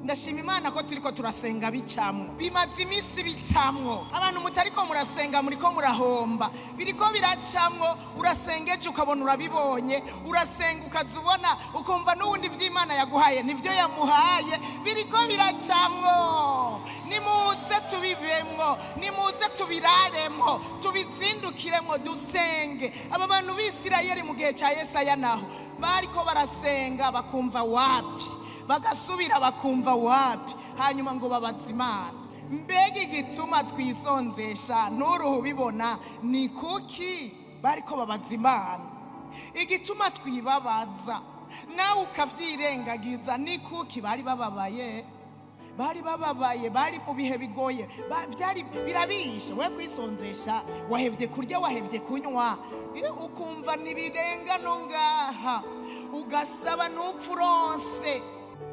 ndashima Imana ko turiko turasenga bicamwo, bimaze iminsi bicamwo. Abantu mutariko murasenga muriko murahomba, biriko biracamwo. Urasengeje ukabona urabibonye, urasenga ukazubona ukumva n'ubundi vy'Imana yaguhaye nivyo yamuhaye, biriko biracamwo. Nimuze tubibemwo, nimuze tubiraremwo, tubizindukiremwo, dusenge. Aba bantu b'Isirayeli mu gihe ca Yesaya naho bariko barasenga bakumva wapi, bagasubira bakumva wapi, hanyuma ngo babaza Imana. Mbega igituma twisonzesha n'uruhu bibona ni kuki? Bariko babaza Imana. Igituma twibabaza nawe ukavyirengagiza ni kuki? Bari bababaye, bari mu bihe bigoye, byari birabishe. We kwisonzesha, wahevye kurya, wahevye kunywa, ukumva nibirenga no ngaha, ugasaba n'upfuronse.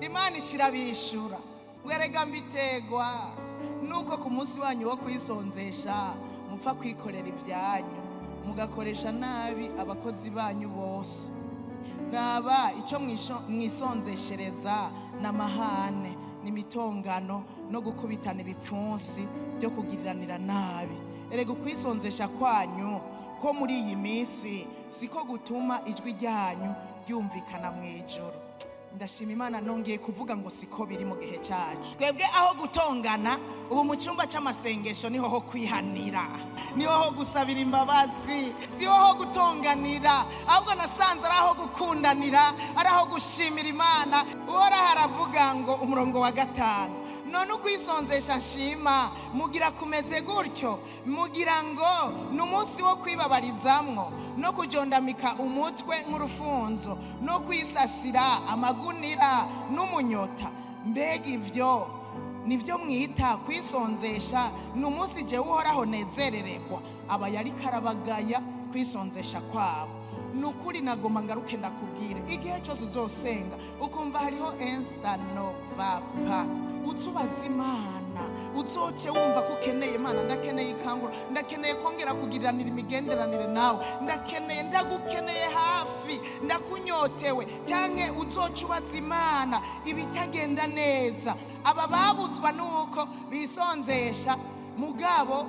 Imana ikirabishura. Werega mbitegwa nuko ku munsi wanyu wo kwisonzesha mupfa kwikorera ibyanyu, mugakoresha nabi abakozi banyu bose. Raba ico mwisonzeshereza n'amahane n'imitongano no gukubitana ibipfunsi byo kugiriranira nabi. Erega kwisonzesha kwanyu ko muri iyi minsi siko gutuma ijwi ryanyu ryumvikana mw'ijoro. Ndashima Imana nongeye kuvuga ngo siko biri mu gihe cyacu. Twebwe aho gutongana ubu mu cyumba cy'amasengesho niho ho kwihanira, niho ho gusabira imbabazi, siho ho gutonganira, ahubwo nasanze ari aho gukundanira, ari aho gushimira Imana. Uhoraho aravuga ngo umurongo wa 5, none ukwisonzesha nshima mugira kumeze gutyo, mugira ngo ni umunsi wo kwibabarizamwo no kujondamika umutwe nk'urufunzo no kwisasira amagunira n'umunyota. Mbega ivyo nivyo mwita kwisonzesha? Ni umunsi jewe Uhoraho nezerererwa. Aba yari karabagaya kwisonzesha kwabo. Nukuri nagomba ngaruke ndakubwire, igihe cyose uzosenga ukumva hariho ensano papa, uzubaza Imana, uzoce wumva ko ukeneye Imana. Ndakeneye ikanguro, ndakeneye kongera kugiriranira imigenderanire nawe, ndagukeneye hafi, ndakunyotewe. Cyane uzoce ubaza Imana ibitagenda neza. Aba babuzwa nuko bisonzesha mugabo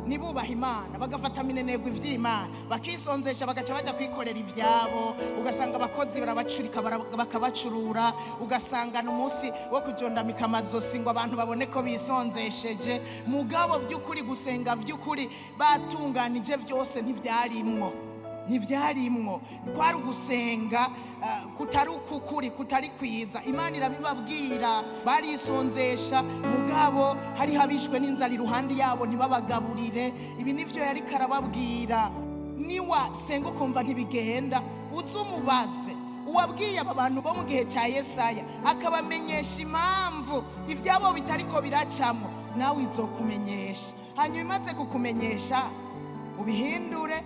nibubaha Imana, bagafata minenegwa ivy'Imana, bakisonzesha bagaca baja kwikorera ivyabo. Ugasanga abakozi barabacurika bakabacurura, ugasanga n'umunsi wo kujondamika amazosi ngo abantu babone ko bisonzesheje. Mugabo vy'ukuri gusenga vy'ukuri batunganije vyose ntivyarimwo. Kwari ugusenga kutari ukukuri, kutari kwiza. Imana irabibabwira. Barisonzesha mugabo hari habishwe n'inzara iruhande yabo ntibabagaburire. Ibi nivyo yari karababwira. Niwa senga ukumva ntibigenda, uzumubaze uwabwiye aba bantu bo mu gihe cya Yesaya, akabamenyesha impamvu ivyabo bitariko biracamo, nawe izokumenyesha. Hanyuma imaze kukumenyesha ubihindure,